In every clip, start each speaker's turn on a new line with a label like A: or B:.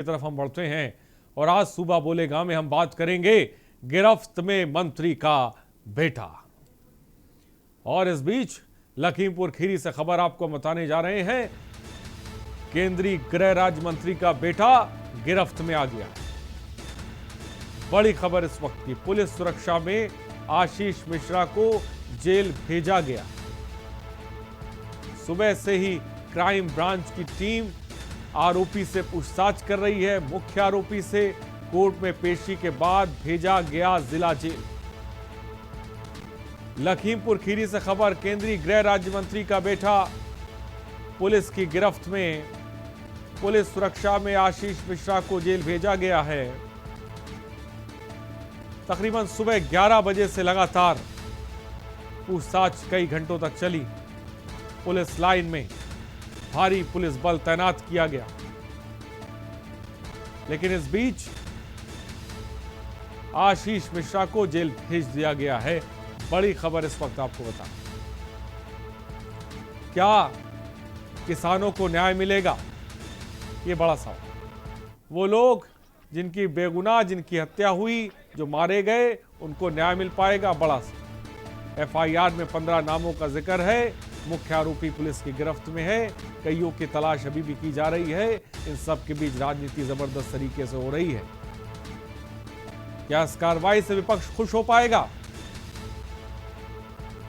A: की तरफ हम बढ़ते हैं और आज सुबह बोलेगा में हम बात करेंगे गिरफ्त में मंत्री का बेटा। और इस बीच लखीमपुर खीरी से खबर आपको बताने जा रहे हैं, केंद्रीय गृह राज्य मंत्री का बेटा गिरफ्त में आ गया। बड़ी खबर इस वक्त की, पुलिस सुरक्षा में आशीष मिश्रा को जेल भेजा गया। सुबह से ही क्राइम ब्रांच की टीम आरोपी से पूछताछ कर रही है। मुख्य आरोपी से कोर्ट में पेशी के बाद भेजा गया जिला जेल। लखीमपुर खीरी से खबर, केंद्रीय गृह राज्य मंत्री का बेटा पुलिस की गिरफ्त में। पुलिस सुरक्षा में आशीष मिश्रा को जेल भेजा गया है। तकरीबन सुबह 11 बजे से लगातार पूछताछ कई घंटों तक चली। पुलिस लाइन में भारी पुलिस बल तैनात किया गया, लेकिन इस बीच आशीष मिश्रा को जेल भेज दिया गया है। बड़ी खबर इस वक्त आपको बता, क्या किसानों को न्याय मिलेगा? ये बड़ा सवाल। वो लोग जिनकी बेगुनाह जिनकी हत्या हुई, जो मारे गए, उनको न्याय मिल पाएगा? बड़ा एफआईआर में 15 नामों का जिक्र है। मुख्य आरोपी पुलिस की गिरफ्त में है। कईयों की तलाश अभी भी की जा रही है। इन सब के बीच राजनीति जबरदस्त तरीके से हो रही है। क्या इस कार्रवाई से विपक्ष खुश हो पाएगा?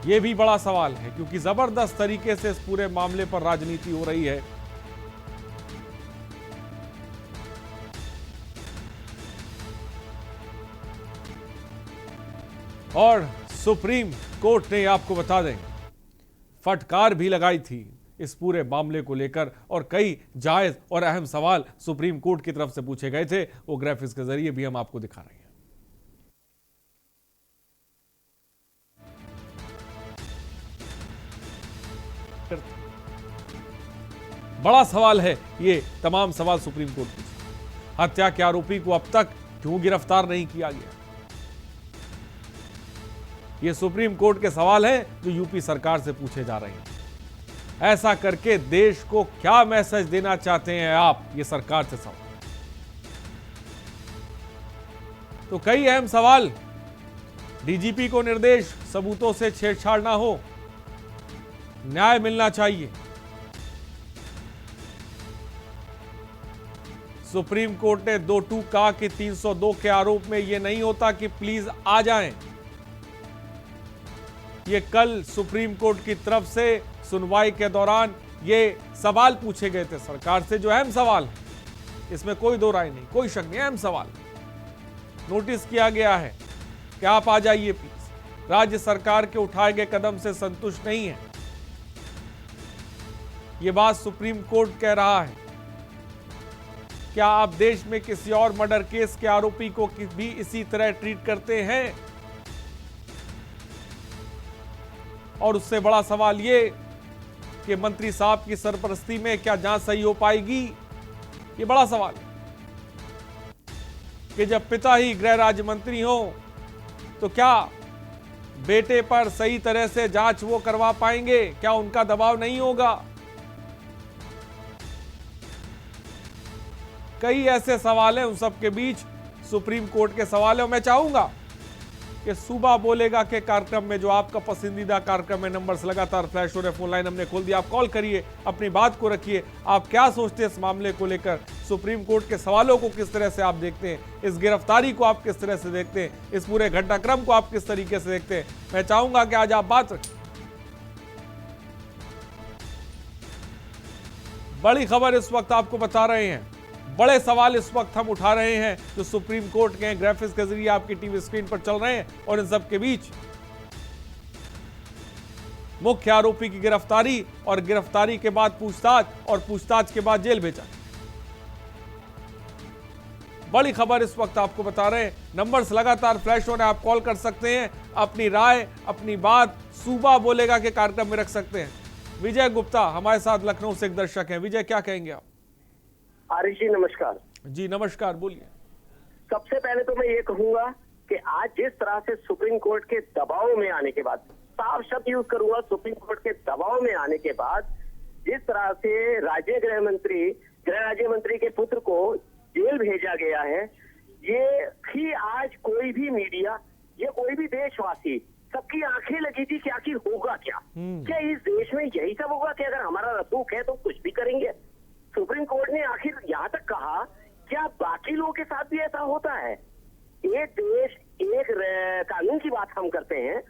A: यह भी बड़ा सवाल है, क्योंकि जबरदस्त तरीके से इस पूरे मामले पर राजनीति हो रही है। और सुप्रीम कोर्ट ने, आपको बता दें, फटकार भी लगाई थी इस पूरे मामले को लेकर, और कई जायज और अहम सवाल सुप्रीम कोर्ट की तरफ से पूछे गए थे। वो ग्राफिक्स के जरिए भी हम आपको दिखा रहे हैं। बड़ा सवाल है ये, तमाम सवाल सुप्रीम कोर्ट पूछा। हत्या के आरोपी को अब तक क्यों गिरफ्तार नहीं किया गया? ये सुप्रीम कोर्ट के सवाल हैं जो यूपी सरकार से पूछे जा रहे हैं। ऐसा करके देश को क्या मैसेज देना चाहते हैं आप? ये सरकार से सवाल। तो कई अहम सवाल। डीजीपी को निर्देश, सबूतों से छेड़छाड़ ना हो, न्याय मिलना चाहिए। सुप्रीम कोर्ट ने 2-2 कहा कि 302 के आरोप में यह नहीं होता कि प्लीज आ जाएं। ये कल सुप्रीम कोर्ट की तरफ से सुनवाई के दौरान ये सवाल पूछे गए थे सरकार से, जो अहम सवाल है, इसमें कोई दो राय नहीं, कोई शक नहीं, अहम सवाल। नोटिस किया गया है कि आप आ जाइए प्लीज। राज्य सरकार के उठाए गए कदम से संतुष्ट नहीं है, ये बात सुप्रीम कोर्ट कह रहा है। क्या आप देश में किसी और मर्डर केस के आरोपी को भी इसी तरह ट्रीट करते हैं? और उससे बड़ा सवाल ये कि मंत्री साहब की सरपरस्ती में क्या जांच सही हो पाएगी? ये बड़ा सवाल कि जब पिता ही गृह राज्य मंत्री हो तो क्या बेटे पर सही तरह से जांच वो करवा पाएंगे? क्या उनका दबाव नहीं होगा? कई ऐसे सवाल हैं, उन सब के बीच सुप्रीम कोर्ट के सवाल है। और मैं चाहूंगा कि सुबह बोलेगा के कार्यक्रम में, जो आपका पसंदीदा कार्यक्रम है, नंबर्स लगातार फ्लैश हो रहे, फोन लाइन हमने खोल दिया, आप कॉल करिए, अपनी बात को रखिए। आप क्या सोचते हैं इस मामले को लेकर? सुप्रीम कोर्ट के सवालों को किस तरह से आप देखते हैं? इस गिरफ्तारी को आप किस तरह से देखते हैं? इस पूरे घटनाक्रम को आप किस तरीके से देखते हैं? मैं चाहूंगा कि आज आप बात रखें। बड़ी खबर इस वक्त आपको बता रहे हैं, बड़े सवाल इस वक्त हम उठा रहे हैं जो सुप्रीम कोर्ट के ग्राफिक्स के जरिए आपकी टीवी स्क्रीन पर चल रहे हैं। और इन सब के बीच मुख्य आरोपी की गिरफ्तारी, और गिरफ्तारी के बाद पूछताछ, और पूछताछ के बाद जेल भेजा। बड़ी खबर इस वक्त आपको बता रहे हैं। नंबर्स लगातार फ्लैश हो रहे हैं, आप कॉल कर सकते हैं, अपनी राय, अपनी बात सुबह बोलेगा के कार्यक्रम में रख सकते हैं। विजय गुप्ता हमारे साथ लखनऊ से एक दर्शक हैं। विजय, क्या कहेंगे आप?
B: आरिश जी नमस्कार।
A: जी नमस्कार, बोलिए।
B: सबसे पहले तो मैं ये कहूंगा कि आज जिस तरह से सुप्रीम कोर्ट के दबाव में आने के बाद, साफ शब्द यूज करूंगा, सुप्रीम कोर्ट के दबाव में आने के बाद जिस तरह से गृह राज्य मंत्री के पुत्र को जेल भेजा गया है, ये भी आज कोई भी मीडिया, ये कोई भी देशवासी, सबकी आंखें लगी थी कि आखिर होगा क्या। क्या इस देश में यही सब होगा कि अगर हमारा रसूख है तो कुछ भी करेंगे? सुप्रीम कोर्ट ने आखिर यहाँ तक कहा, क्या बाकी लोगों के साथ भी ऐसा होता है? एक देश एक कानून की बात हम करते हैं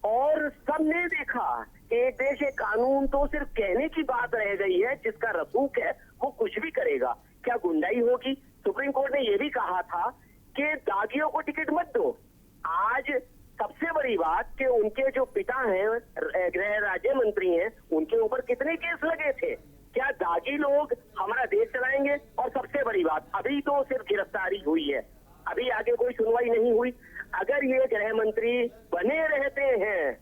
B: और सबने देखा एक देश एक कानून तो सिर्फ कहने की बात रह गई है, जिसका रसूख है वो कुछ भी करेगा। क्या गुंडाई होगी? सुप्रीम कोर्ट ने यह भी कहा था कि दागियों को टिकट मत दो। आज सबसे बड़ी बात कि उनके जो पिता हैं, गृह राज्य मंत्री हैं, उनके ऊपर कितने केस लगे थे? क्या दागी लोग हमारा देश चलाएंगे? और सबसे बड़ी बात, अभी तो सिर्फ गिरफ्तारी हुई है, अभी आगे कोई सुनवाई नहीं हुई। अगर ये गृह मंत्री बने रहते हैं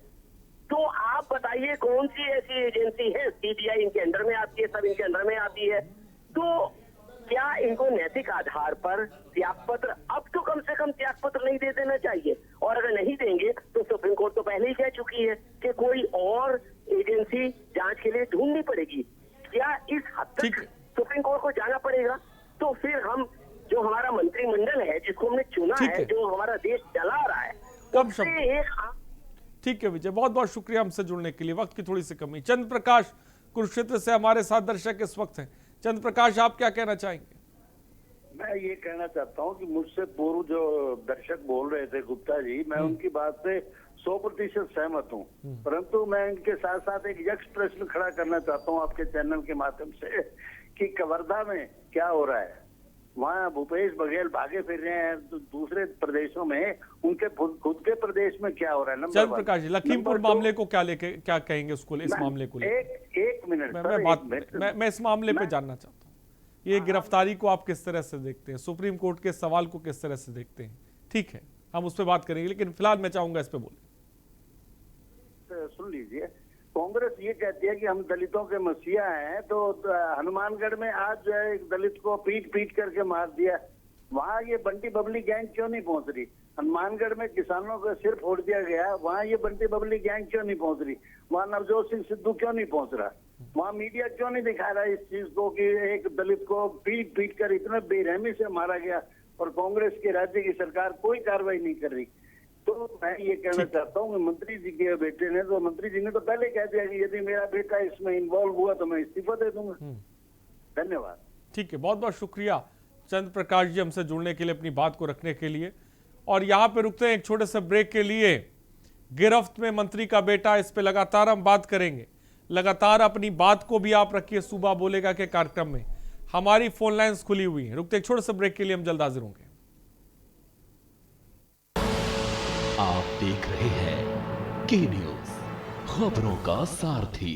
B: तो आप बताइए कौन सी ऐसी एजेंसी है, सीबीआई इनके अंडर में आती है, सब इनके अंडर में आती है, तो क्या इनको नैतिक आधार पर त्यागपत्र, अब तो कम से कम त्यागपत्र नहीं दे देना चाहिए? और अगर नहीं देंगे तो सुप्रीम कोर्ट तो पहले ही कह चुकी है कि कोई और एजेंसी जांच के लिए ढूंढनी पड़ेगी। क्या इस हद तक सुप्रीम कोर्ट को जाना पड़ेगा? तो फिर हम जो हमारा मंत्रिमंडल है, जिसको हमने चुना है, जो हमारा देश चला रहा है,
A: कब ठीक है विजय, बहुत बहुत शुक्रिया हमसे जुड़ने के लिए। वक्त की थोड़ी सी कमी। चंद्र प्रकाश कुरुक्षेत्र से हमारे साथ दर्शक इस वक्त हैं। चंद्र प्रकाश, आप क्या कहना चाहेंगे?
C: मैं ये कहना चाहता हूँ कि मुझसे पूर्व जो दर्शक बोल रहे थे गुप्ता जी, मैं उनकी बात से 100% सहमत हूँ, परंतु मैं इनके साथ साथ एक यक्ष प्रश्न खड़ा करना चाहता हूँ आपके चैनल के माध्यम से कि कवर्धा में क्या हो रहा है? वहाँ भूपेश बघेल भागे फिर रहे हैं, तो दूसरे प्रदेशों में उनके खुद के प्रदेश में क्या हो रहा है?
A: चंद्र प्रकाश जी, लखीमपुर मामले को क्या कहेंगे उसको, इस मामले को?
C: एक मिनट,
A: मैं इस मामले पे जानना चाहता हूँ, ये गिरफ्तारी को आप किस तरह से देखते हैं, सुप्रीम कोर्ट के सवाल को किस तरह से देखते हैं? ठीक है, हम उस पर बात करेंगे, लेकिन फिलहाल मैं चाहूंगा इस पे बोले।
C: सुन लीजिए, कांग्रेस ये कहती है कि हम दलितों के मसीहा हैं, तो हनुमानगढ़ में आज जो है एक दलित को पीट करके मार दिया। वहाँ ये बंटी बबली गैंग क्यों नहीं पहुंच रही? हनुमानगढ़ में किसानों का सिर फोड़ दिया गया, वहाँ ये बंटी बबली गैंग क्यों नहीं पहुंच रही? वहाँ नवजोत सिंह सिद्धू क्यों नहीं पहुंच रहा? वहाँ मीडिया क्यों नहीं दिखा रहा इस चीज को कि एक दलित को पीट कर इतना बेरहमी से मारा गया और कांग्रेस की राज्य की सरकार कोई कार्रवाई नहीं कर रही? तो मैं ये कहना चाहता हूँ कि मंत्री जी के बेटे ने, तो मंत्री जी ने तो पहले कह दिया कि यदि मेरा बेटा इसमें इन्वॉल्व हुआ तो मैं इस्तीफा दे दूंगा। धन्यवाद।
A: ठीक है, बहुत बहुत शुक्रिया चंद्र प्रकाश जी हमसे जुड़ने के लिए, अपनी बात को रखने के लिए। और यहाँ पे रुकते हैं एक छोटे से ब्रेक के लिए। गिरफ्त में मंत्री का बेटा, इस पे लगातार हम बात करेंगे। लगातार अपनी बात को भी आप रखिए सूबा बोलेगा के कार्यक्रम में। हमारी फोन लाइन्स खुली हुई हैं। रुकते एक छोटे से ब्रेक के लिए, हम जल्द हाजिर होंगे।
D: आप देख रहे हैं के न्यूज, खबरों का सारथी।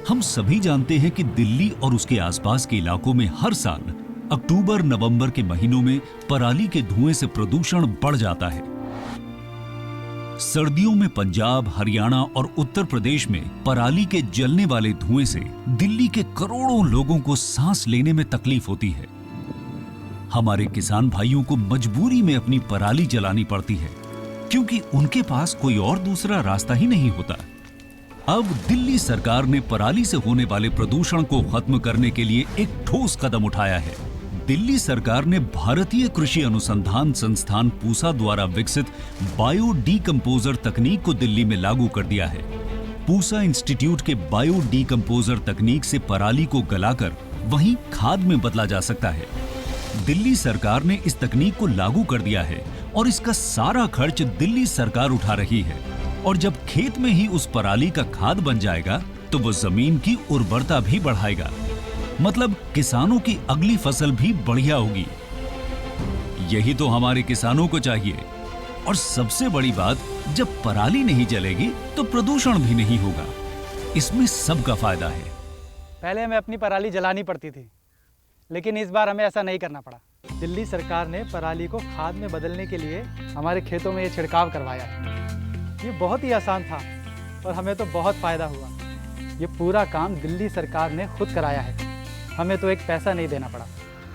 E: हम सभी जानते हैं कि दिल्ली और उसके आसपास के इलाकों में हर साल अक्टूबर नवंबर के महीनों में पराली के धुएं से प्रदूषण बढ़ जाता है। सर्दियों में पंजाब, हरियाणा और उत्तर प्रदेश में पराली के जलने वाले धुएं से दिल्ली के करोड़ों लोगों को सांस लेने में तकलीफ होती है। हमारे किसान भाइयों को मजबूरी में अपनी पराली जलानी पड़ती है, क्योंकि उनके पास कोई और दूसरा रास्ता ही नहीं होता। अब दिल्ली सरकार ने पराली से होने वाले प्रदूषण को खत्म करने के लिए एक ठोस कदम उठाया है। दिल्ली सरकार ने भारतीय कृषि अनुसंधान संस्थान पूसा द्वारा विकसित बायो डीकंपोजर तकनीक को दिल्ली में लागू कर दिया है। पूसा इंस्टीट्यूट के बायो डीकंपोजर तकनीक से पराली को गलाकर वहीं खाद में बदला जा सकता है। दिल्ली सरकार ने इस तकनीक को लागू कर दिया है और इसका सारा खर्च दिल्ली सरकार उठा रही है। और जब खेत में ही उस पराली का खाद बन जाएगा तो वो जमीन की उर्वरता भी बढ़ाएगा, मतलब किसानों की अगली फसल भी बढ़िया होगी। यही तो हमारे किसानों को चाहिए। और सबसे बड़ी बात, जब पराली नहीं जलेगी तो प्रदूषण भी नहीं होगा। इसमें सबका फायदा है।
F: पहले हमें अपनी पराली जलानी पड़ती थी, लेकिन इस बार हमें ऐसा नहीं करना पड़ा। दिल्ली सरकार ने पराली को खाद में बदलने के लिए हमारे खेतों में ये छिड़काव करवाया। ये बहुत ही आसान था और हमें तो बहुत फ़ायदा हुआ। ये पूरा काम दिल्ली सरकार ने खुद कराया है, हमें तो एक पैसा नहीं देना पड़ा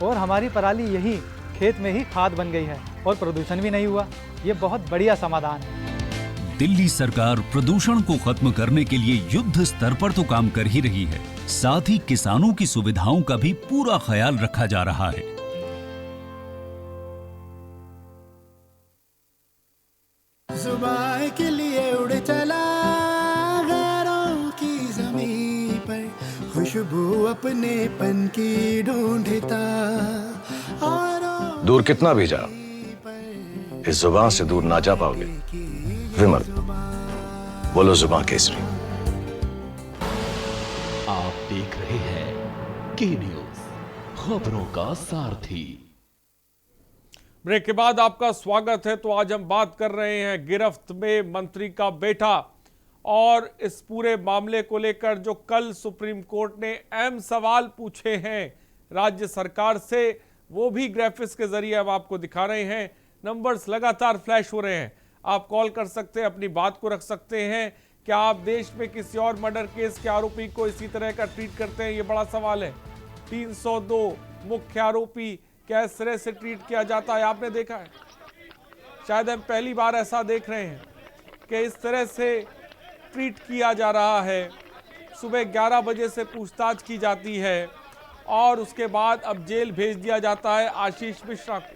F: और हमारी पराली यही खेत में ही खाद बन गई है और प्रदूषण भी नहीं हुआ। ये बहुत बढ़िया समाधान है।
E: दिल्ली सरकार प्रदूषण को खत्म करने के लिए युद्ध स्तर पर तो काम कर ही रही है, साथ ही किसानों की सुविधाओं का भी पूरा ख्याल रखा जा रहा है।
G: जुबान के लिए उड़ चला गैरों की ज़मीं पर, खुशबू अपने पन की ढूंढता और
H: दूर कितना भी जा, इस जुबान से दूर ना जा पाओगे। विमल, बोलो जुबान केसरी।
D: आप देख रहे हैं के न्यूज़, खबरों का सारथी।
A: ब्रेक के बाद आपका स्वागत है। तो आज हम बात कर रहे हैं गिरफ्त में मंत्री का बेटा और इस पूरे मामले को लेकर जो कल सुप्रीम कोर्ट ने अहम सवाल पूछे हैं राज्य सरकार से, वो भी ग्राफिक्स के जरिए हम आपको दिखा रहे हैं। नंबर्स लगातार फ्लैश हो रहे हैं, आप कॉल कर सकते हैं, अपनी बात को रख सकते हैं। क्या आप देश में किसी और मर्डर केस के आरोपी को इसी तरह का ट्रीट करते हैं? ये बड़ा सवाल है। 302 मुख्य आरोपी क्या इस तरह से ट्रीट किया जाता है? आपने देखा है, शायद हम पहली बार ऐसा देख रहे हैं कि इस तरह से ट्रीट किया जा रहा है। सुबह 11 बजे से पूछताछ की जाती है और उसके बाद अब जेल भेज दिया जाता है आशीष मिश्रा को।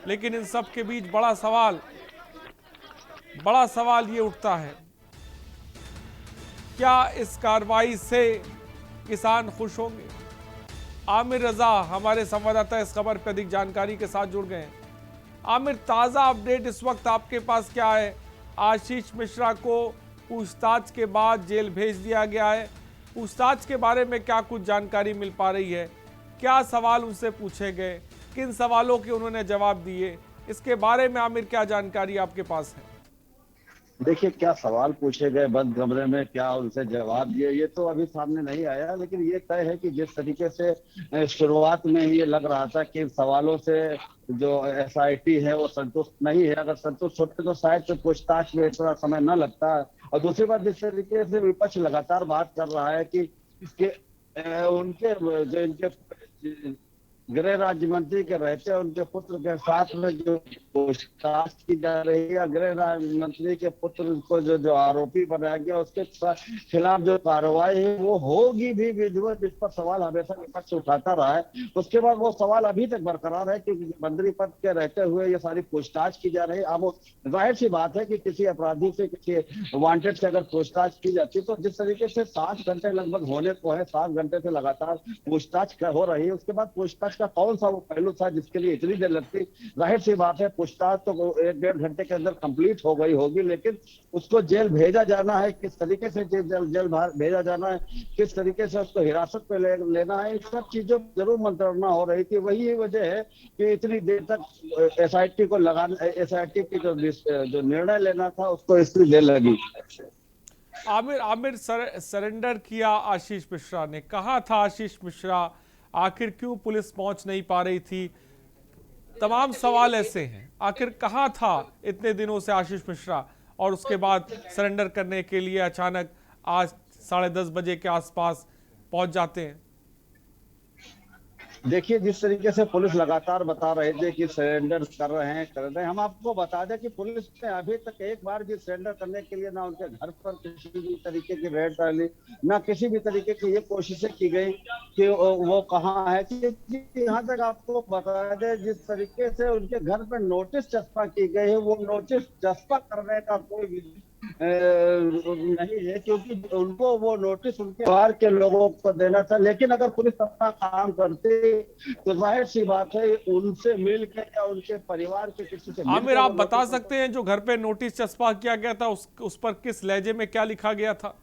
A: लेकिन इन सब के बीच बड़ा सवाल ये उठता है, क्या इस कार्रवाई से किसान खुश होंगे? आमिर रजा हमारे संवाददाता इस खबर पर अधिक जानकारी के साथ जुड़ गए हैं। आमिर, ताज़ा अपडेट इस वक्त आपके पास क्या है? आशीष मिश्रा को पूछताछ के बाद जेल भेज दिया गया है। पूछताछ के बारे में क्या कुछ जानकारी मिल पा रही है? क्या सवाल उनसे पूछे गए, किन सवालों के उन्होंने जवाब दिए, इसके बारे में आमिर क्या जानकारी आपके पास है?
C: देखिए, क्या सवाल पूछे गए बंद कमरे में, क्या उनसे जवाब दिए, ये तो अभी सामने नहीं आया। लेकिन ये तय है कि जिस तरीके से शुरुआत में ही ये लग रहा था कि इन सवालों से जो एसआईटी है वो संतुष्ट नहीं है, अगर संतुष्ट होते तो शायद पूछताछ में इतना समय न लगता। और दूसरी बात, जिस तरीके से विपक्ष लगातार बात कर रहा है कि इसके उनके जो इनके गृह राज्य मंत्री के रहते उनके पुत्र के साथ में जो पूछताछ की जा रही है, गृह राज्य मंत्री के पुत्र को जो आरोपी बनाया गया उसके खिलाफ जो कार्रवाई है वो होगी भी विधिवत, जिस पर सवाल हमेशा विपक्ष उठाता रहा है। उसके बाद वो सवाल अभी तक बरकरार है कि मंत्री पद के रहते हुए ये सारी पूछताछ की जा रही है। अब जाहिर सी बात है कि किसी अपराधी से, किसी वांटेड से अगर पूछताछ की जाती तो जिस तरीके से 7 घंटे लगभग होने को है, 7 घंटे से लगातार पूछताछ हो रही है, उसके बाद पूछताछ का कौन सा वो पहलू था जिसके लिए इतनी देर लगती? जाहिर सी बात है पूछताछ तो 1-1.5 घंटे के अंदर कंप्लीट हो गई होगी, लेकिन उसको जेल भेजा जाना है, किस तरीके से जेल भेजा जाना है, किस तरीके से उसको हिरासत पे लेना है, इन सब चीजों जरूर मंत्रणा हो रही थी। वही वजह है कि इतनी देर तक एसआईटी को लगाना, एसआईटी की जो निर्णय लेना था उसको इतनी देर लगी।
A: आमिर सरेंडर किया आशीष मिश्रा ने, कहा था आशीष मिश्रा, आखिर क्यों पुलिस पहुंच नहीं पा रही थी? तमाम सवाल ऐसे हैं, आखिर कहाँ था इतने दिनों से आशीष मिश्रा? और उसके बाद सरेंडर करने के लिए अचानक आज 10:30 बजे के आसपास पहुंच जाते हैं।
C: देखिए, जिस तरीके से पुलिस लगातार बता रहे थे कि सरेंडर कर रहे हैं, हम आपको बता दें कि पुलिस ने अभी तक एक बार भी सरेंडर करने के लिए ना उनके घर पर किसी भी तरीके की रेड डाली, ना किसी भी तरीके की ये कोशिशें की गई कि वो कहाँ है। क्योंकि यहाँ तक आपको बता दें, जिस तरीके से उनके घर पर नोटिस चस्पा की गई है, वो नोटिस चस्पा करने का कोई नहीं है, क्योंकि उनको वो नोटिस उनके बाहर के लोगों को देना था। लेकिन अगर पुलिस अपना काम करती तो जाहिर सी बात है उनसे मिल के या उनके परिवार के किसी से।
A: आमिर, आप बता सकते हैं जो घर पे नोटिस चस्पा किया गया था उस पर किस लहजे में क्या लिखा गया था?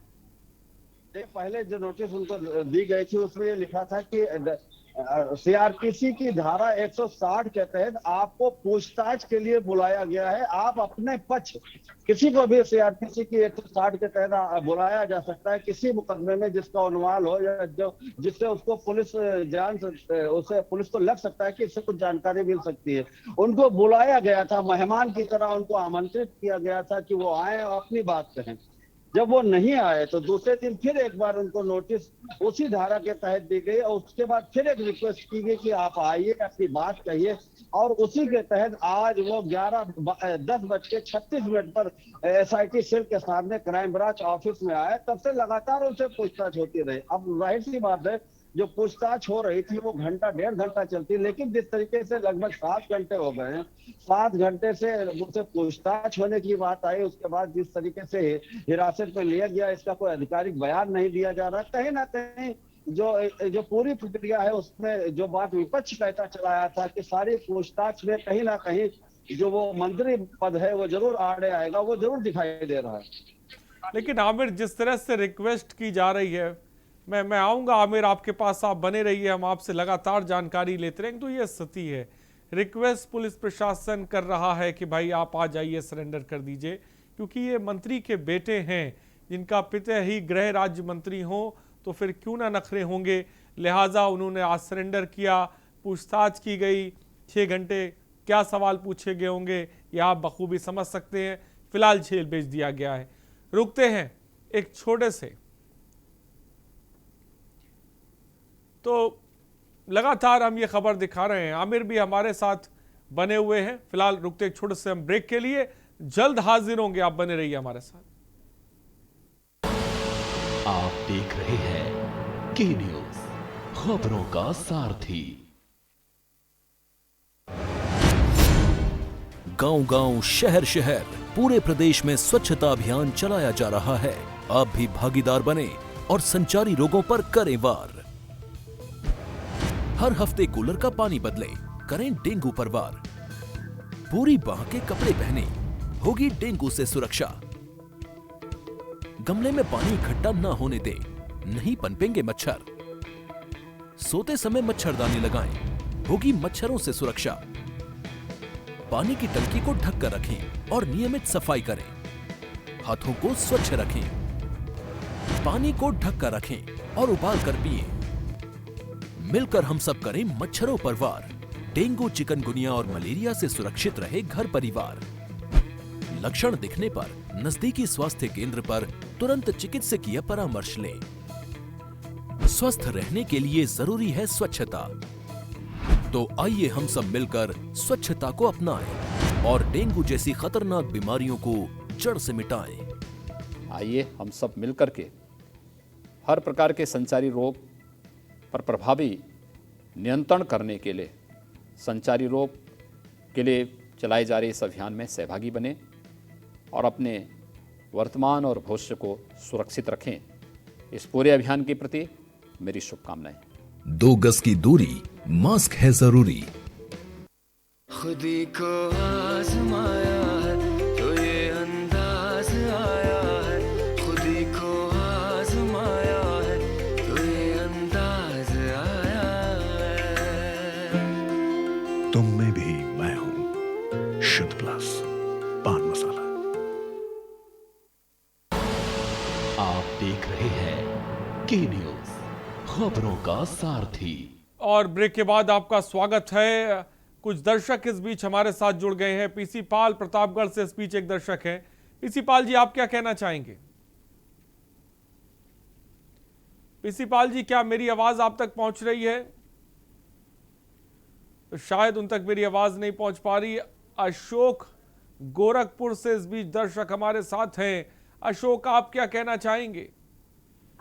C: पहले जो नोटिस उनको दी गई थी उसमें ये लिखा था कि सीआरपीसी की धारा 160 के तहत आपको पूछताछ के लिए बुलाया गया है। आप अपने पक्ष, किसी को भी सीआरपीसी की 160 के तहत बुलाया जा सकता है किसी मुकदमे में जिसका अनुमान हो या जिससे उसको पुलिस उसे पुलिस को लग सकता है कि इससे कुछ जानकारी मिल सकती है। उनको बुलाया गया था, मेहमान की तरह उनको आमंत्रित किया गया था कि वो आए और अपनी बात कहें। जब वो नहीं आए तो दूसरे दिन फिर एक बार उनको नोटिस उसी धारा के तहत दी गई और उसके बाद फिर एक रिक्वेस्ट की गई कि आप आइए, अपनी बात कहिए। और उसी के तहत आज वो 10:36 पर SIT सेल के सामने क्राइम ब्रांच ऑफिस में आए। तब से लगातार उनसे पूछताछ होती रही। अब जाहिर सी बात है, जो पूछताछ हो रही थी वो घंटा 1.5 घंटा चलती, लेकिन जिस तरीके से लगभग 7 घंटे हो गए हैं, 7 घंटे से मुझसे पूछताछ होने की बात आई, उसके बाद जिस तरीके से हिरासत में लिया गया, इसका कोई आधिकारिक बयान नहीं दिया जा रहा। कहीं ना कहीं जो पूरी प्रक्रिया है उसमें जो बात विपक्ष कहता चलाया था कि सारी पूछताछ में कहीं ना कहीं जो वो मंत्री पद है वो जरूर आड़े आएगा, वो जरूर दिखाई दे रहा है।
A: लेकिन आमिर, जिस तरह से रिक्वेस्ट की जा रही है, मैं आऊंगा आमिर आपके पास, आप बने रहिए, हम आपसे लगातार जानकारी लेते रहेंगे। तो ये स्थिति है, रिक्वेस्ट पुलिस प्रशासन कर रहा है कि भाई आप आ जाइए, सरेंडर कर दीजिए, क्योंकि ये मंत्री के बेटे हैं, जिनका पिता ही गृह राज्य मंत्री हो तो फिर क्यों ना नखरे होंगे। लिहाजा उन्होंने आज सरेंडर किया, पूछताछ की गई, 6 घंटे क्या सवाल पूछे गए होंगे ये आप बखूबी समझ सकते हैं। फिलहाल जेल भेज दिया गया है। रुकते हैं एक छोटे से, तो लगातार हम ये खबर दिखा रहे हैं, आमिर भी हमारे साथ बने हुए हैं। फिलहाल रुकते एक छोटे से हम ब्रेक के लिए, जल्द हाजिर होंगे, आप बने रहिए हमारे साथ।
D: आप देख रहे हैं के न्यूज, खबरों का सारथी। गांव-गांव, शहर-शहर, पूरे प्रदेश में स्वच्छता अभियान चलाया जा रहा है। आप भी भागीदार बने और संचारी रोगों पर करें वार। हर हफ्ते कूलर का पानी बदलें, करें डेंगू पर वार। पूरी बांह के कपड़े पहने, होगी डेंगू से सुरक्षा। गमले में पानी इकट्ठा न होने दें, नहीं पनपेंगे मच्छर। सोते समय मच्छरदानी लगाएं, होगी मच्छरों से सुरक्षा। पानी की टंकी को ढक कर रखें और नियमित सफाई करें। हाथों को स्वच्छ रखें। पानी को ढक कर रखें और उबाल कर पिएं। मिलकर हम सब करें मच्छरों पर वार। डेंगू, चिकनगुनिया और मलेरिया से सुरक्षित रहे घर परिवार। लक्षण दिखने पर नजदीकी स्वास्थ्य केंद्र पर तुरंत चिकित्सकीय परामर्श लें। स्वस्थ रहने के लिए जरूरी है स्वच्छता। तो आइए हम सब मिलकर स्वच्छता को अपनाएं और डेंगू जैसी खतरनाक बीमारियों को जड़ से मिटाएं।
I: आइए हम सब मिलकर के हर प्रकार के संचारी रोग पर प्रभावी नियंत्रण करने के लिए, संचारी रोग के लिए चलाए जा रहे इस अभियान में सहभागी बने और अपने वर्तमान और भविष्य को सुरक्षित रखें। इस पूरे अभियान के प्रति मेरी शुभकामनाएं।
D: 2 गज की दूरी, मास्क है जरूरी।
J: खुदी को आजमाया है तो ये अंदाज आया है। खुदी को आजमाया है तो ये अंदाज आया है।
H: तुम में भी मैं हूं, शुद्ध प्लस पान मसाला।
D: आप देख रहे हैं के न्यूज, खबरों का सारथी।
A: और ब्रेक के बाद आपका स्वागत है। कुछ दर्शक इस बीच हमारे साथ जुड़ गए हैं। पीसी पाल प्रतापगढ़ से इस बीच एक दर्शक हैं। पीसी पाल जी, आप क्या कहना चाहेंगे? पीसी पाल जी, क्या मेरी आवाज आप तक पहुंच रही है? तो शायद उन तक मेरी आवाज नहीं पहुंच पा रही। अशोक गोरखपुर से इस बीच दर्शक हमारे साथ हैं। अशोक, आप क्या कहना चाहेंगे?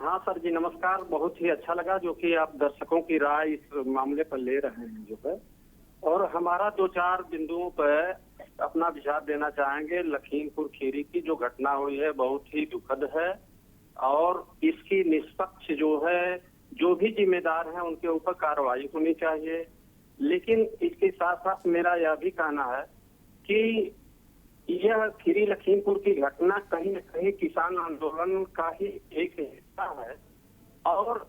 B: हाँ सर जी, नमस्कार। बहुत ही अच्छा लगा जो कि आप दर्शकों की राय इस मामले पर ले रहे हैं जो है, और हमारा 2-4 बिंदुओं पर अपना विचार देना चाहेंगे। लखीमपुर खीरी की जो घटना हुई है बहुत ही दुखद है और इसकी निष्पक्ष जो है, जो भी जिम्मेदार हैं उनके ऊपर कार्रवाई होनी चाहिए। लेकिन इसके साथ साथ मेरा यह भी कहना है कि यह खीरी लखीमपुर की घटना कहीं न कहीं किसान आंदोलन का ही एक हिस्सा है और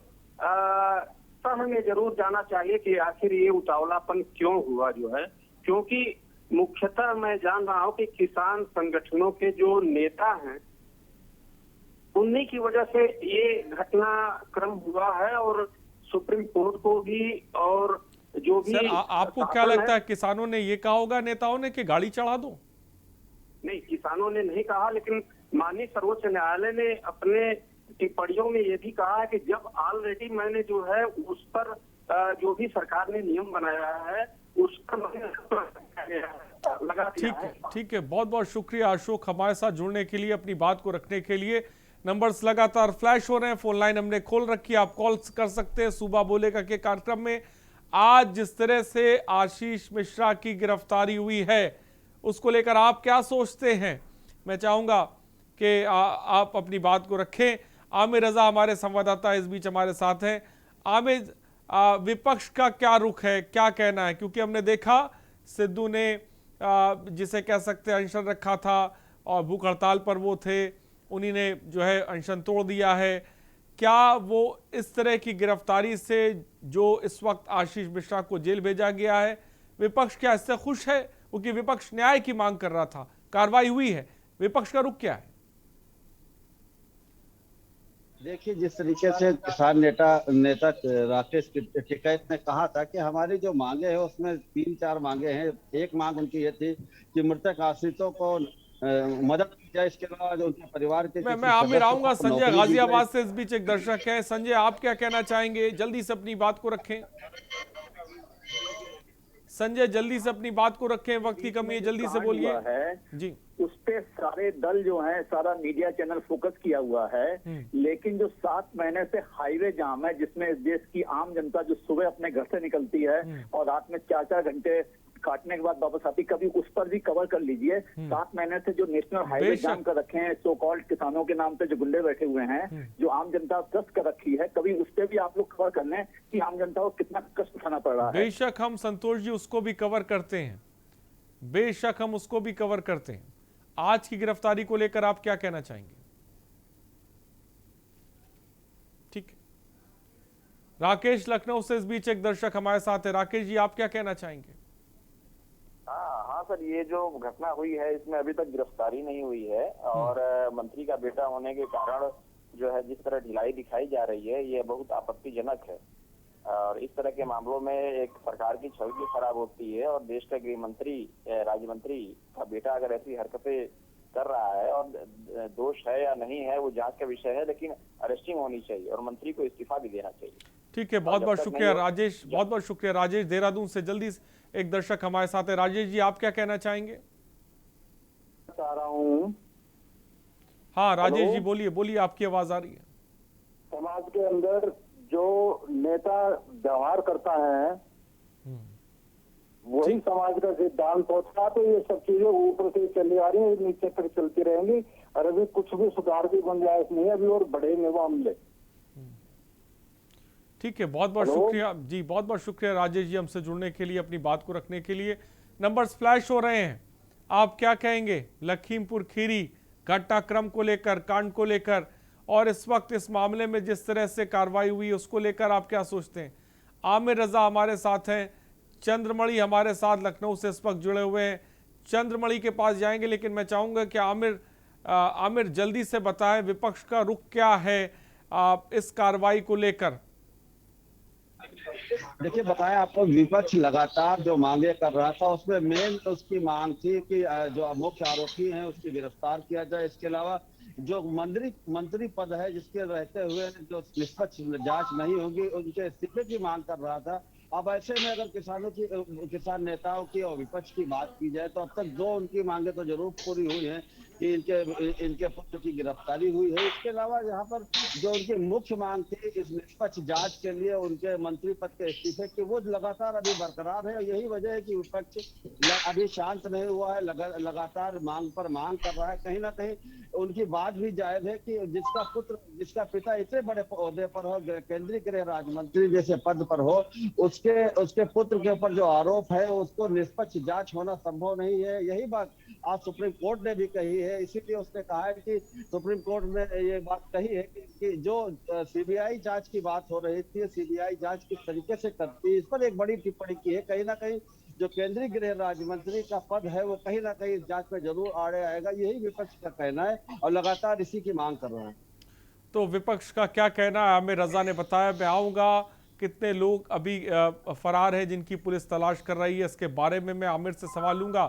B: हमें जरूर जानना चाहिए कि आखिर ये उतावलापन क्यों हुआ जो है, क्योंकि मुख्यतः मैं जान रहा हूं कि किसान संगठनों के जो नेता हैं उन्हीं की वजह से ये घटनाक्रम हुआ है और सुप्रीम कोर्ट को भी और जो भी
A: सर, आपको क्या लगता है किसानों ने ये कहा होगा नेताओं ने कि गाड़ी चढ़ा दो?
B: नहीं, किसानों ने नहीं कहा, लेकिन माननीय सर्वोच्च न्यायालय ने अपने टिप्पणियों में ये भी कहा है कि जब ऑलरेडी मैंने जो है उस पर जो भी सरकार ने नियम बनाया है उस पर लगा दिया है।
A: ठीक है, बहुत बहुत शुक्रिया अशोक हमारे साथ जुड़ने के लिए, अपनी बात को रखने के लिए। नंबर्स लगातार फ्लैश हो रहे हैं, फोन लाइन हमने खोल रखी है, आप कॉल कर सकते हैं सुबह बोलेगा के कार्यक्रम में। आज जिस तरह से आशीष मिश्रा की गिरफ्तारी हुई है उसको लेकर आप क्या सोचते हैं? मैं चाहूंगा कि आप अपनी बात को रखें। आमिर रजा हमारे संवाददाता इस बीच हमारे साथ हैं। आमिर, विपक्ष का क्या रुख है, क्या कहना है? क्योंकि हमने देखा सिद्धू ने जिसे कह सकते हैं अनशन रखा था और भूख हड़ताल पर वो थे, उन्हीं ने जो है अनशन तोड़ दिया है। क्या वो इस तरह की गिरफ्तारी से जो इस वक्त आशीष मिश्रा को जेल भेजा गया है, विपक्ष क्या इससे खुश है? क्योंकि विपक्ष न्याय की मांग कर रहा था, कार्रवाई हुई है, विपक्ष का रुख क्या है?
K: देखिए, जिस तरीके से किसान नेता राकेश टिकैत ने कहा था कि हमारी जो मांगे हैं उसमें 3-4 मांगे हैं। एक मांग उनकी ये थी कि मृतक आश्रितों को मदद की जाए, इसके अलावा जो उनके परिवार के
A: मैं आमिर आऊंगा। संजय गाजियाबाद से इस बीच एक दर्शक है। संजय, आप क्या कहना चाहेंगे? जल्दी से अपनी बात को रखें। संजय, जल्दी से अपनी बात को रखें, वक्त की कमी है, जल्दी से बोलिए जी।
L: उस पे सारे दल जो हैं, सारा मीडिया चैनल फोकस किया हुआ है, लेकिन जो 7 महीने से हाईवे जाम है जिसमें इस देश की आम जनता जो सुबह अपने घर से निकलती है और रात में 4-4 घंटे काटने के बाद वापस आती, कभी उस पर भी कवर कर लीजिए। 7 महीने से जो नेशनल हाईवे जाम कर रखे हैं सो कॉल्ड किसानों के नाम पे जो गुंडे बैठे हुए हैं, जो आम जनता त्रस्त कर रखी है, कभी उस पर भी आप लोग कवर कर लें कि आम जनता को कितना कष्ट उठाना पड़ रहा है।
A: बेशक हम संतोष जी उसको भी कवर करते हैं, बेशक हम उसको भी कवर करते हैं। आज की गिरफ्तारी को लेकर आप क्या कहना चाहेंगे? ठीक है, राकेश लखनऊ से इस बीच एक दर्शक हमारे साथ है। राकेश जी, आप क्या कहना चाहेंगे?
M: हाँ सर, ये जो घटना हुई है इसमें अभी तक गिरफ्तारी नहीं हुई है और मंत्री का बेटा होने के कारण जो है जिस तरह ढिलाई दिखाई जा रही है ये बहुत आपत्तिजनक है। और इस तरह के मामलों में एक सरकार की छवि भी खराब होती है और देश का गृह मंत्री, राज्य मंत्री का बेटा अगर ऐसी हरकतें कर रहा है और दोष है या नहीं है वो जांच का विषय है, लेकिन अरेस्टिंग होनी चाहिए और मंत्री को इस्तीफा भी देना चाहिए।
A: ठीक है, बहुत बहुत शुक्रिया राजेश, बहुत बहुत शुक्रिया राजेश। देहरादून से जल्दी एक दर्शक हमारे साथ है। राजेश जी, आप क्या कहना चाहेंगे?
L: चाह रहा हूँ।
A: हाँ राजेश जी, बोलिए बोलिए, आपकी आवाज आ रही है।
L: समाज के अंदर जो नेता व्यवहार करता है वही समाज का सिद्धांत होता है, तो ये सब चीजें ऊपर से चली आ रही है, नीचे तक चलती रहेंगी और अभी कुछ भी सुधार की गुंजाइश नहीं है, अभी और बढ़ेंगे मामले।
A: ठीक है, बहुत बहुत शुक्रिया जी, बहुत बहुत शुक्रिया राजेश जी हमसे जुड़ने के लिए, अपनी बात को रखने के लिए। नंबर्स फ्लैश हो रहे हैं, आप क्या कहेंगे लखीमपुर खीरी घटनाक्रम को लेकर, कांड को लेकर, और इस वक्त इस मामले में जिस तरह से कार्रवाई हुई उसको लेकर आप क्या सोचते हैं? आमिर रजा हमारे साथ हैं, चंद्रमणि हमारे साथ लखनऊ से इस वक्त जुड़े हुए हैं। चंद्रमणि के पास जाएंगे, लेकिन मैं चाहूंगा कि आमिर जल्दी से बताएं विपक्ष का रुख क्या है इस कार्रवाई को लेकर।
K: देखिए, बताया आपको, विपक्ष लगातार जो मांगे कर रहा था उसमें मेन उसकी मांग थी कि जो मुख्य आरोपी हैं उसकी गिरफ्तार किया जाए। इसके अलावा जो मंत्री पद है जिसके रहते हुए जो निष्पक्ष जांच नहीं होगी उनके इस्तीफे की मांग कर रहा था। अब ऐसे में अगर किसान नेताओं की और विपक्ष की बात की जाए तो अब तक 2 उनकी मांगे तो जरूर पूरी हुई हैं कि इनके पुत्र की गिरफ्तारी हुई है। इसके अलावा यहाँ पर जो उनकी मुख्य मांग थी इस निष्पक्ष जांच के लिए उनके मंत्री पद के इस्तीफे की, वो लगातार अभी बरकरार है। यही वजह है कि विपक्ष अभी शांत नहीं हुआ है, लगातार मांग पर मांग कर रहा है। कहीं ना कहीं उनकी बात भी जायज है कि जिसका पिता इतने बड़े ओहदे पर हो, केंद्रीय गृह राज्य मंत्री जैसे पद पर हो, उसके पुत्र के ऊपर जो आरोप है उसको निष्पक्ष जांच होना संभव नहीं है। यही बात आज सुप्रीम कोर्ट ने भी कही है। इसीलिए उसने कहा है कि सुप्रीम कोर्ट ने ये बात कही है कि जो सीबीआई जांच की बात हो रही थी, सीबीआई जांच किस तरीके से करती है, इस पर एक बड़ी टिप्पणी की है। कहीं ना कहीं जो केंद्रीय गृह राज्य मंत्री का पद है वो कहीं ना कहीं जांच में जरूर आड़े आएगा, यही विपक्ष का कहना है और लगातार इसी की मांग कर रहा है।
A: तो विपक्ष का क्या कहना है आमिर रजा ने बताया। मैं आऊंगा, कितने लोग अभी फरार है जिनकी पुलिस तलाश कर रही है, इसके बारे में मैं आमिर से सवाल लूंगा,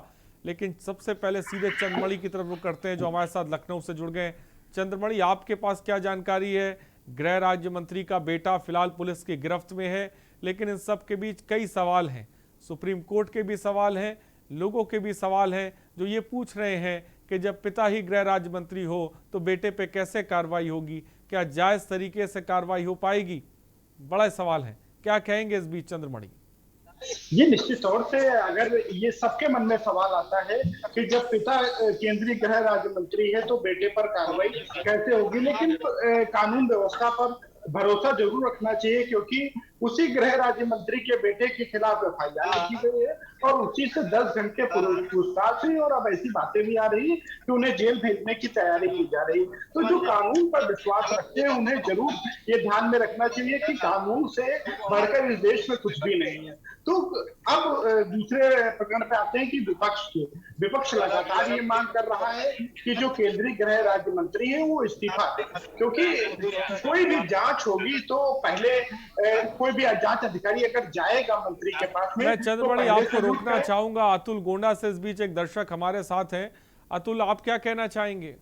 A: लेकिन सबसे पहले सीधे चंद्रमणि की तरफ रुख करते हैं जो हमारे साथ लखनऊ से जुड़ गए। चंद्रमणि, आपके पास क्या जानकारी है? गृह राज्य मंत्री का बेटा फिलहाल पुलिस की गिरफ्त में है, लेकिन इन सब के बीच कई सवाल हैं, सुप्रीम कोर्ट के भी सवाल हैं, लोगों के भी सवाल हैं जो ये पूछ रहे हैं कि जब पिता ही गृह राज्य मंत्री हो तो बेटे पे कैसे कार्रवाई होगी, क्या जायज तरीके से कार्रवाई हो पाएगी? बड़ा सवाल है, क्या कहेंगे इस बीच चंद्रमणि?
N: ये निश्चित तौर से अगर ये सबके मन में सवाल आता है कि जब पिता केंद्रीय गृह राज्य मंत्री है तो बेटे पर कार्रवाई कैसे होगी, लेकिन कानून व्यवस्था पर भरोसा जरूर रखना चाहिए क्योंकि उसी गृह राज्य मंत्री के बेटे के खिलाफ एफआईआर लिखी गई है और उसी से 10 घंटे पूछताछ हुई और अब ऐसी बातें भी आ रही है कि उन्हें जेल भेजने की तैयारी की जा रही है। तो जो कानून पर विश्वास रखते हैं उन्हें जरूर ये ध्यान में रखना चाहिए कि कानून से बढ़कर इस देश में कुछ भी नहीं है। तो अब दूसरे प्रकरण पे आते हैं कि विपक्ष लगातार ये मांग कर रहा है कि जो केंद्रीय गृह राज्य मंत्री है वो इस्तीफा दे, क्योंकि कोई भी जांच होगी तो पहले कोई भी जांच अधिकारी अगर जाएगा मंत्री के पास में।
A: मैं चंद्रमणि आपको रोकना चाहूंगा, अतुल गोंडा से इस बीच एक दर्शक हमारे साथ हैं। अतुल, आप क्या कहना चाहेंगे?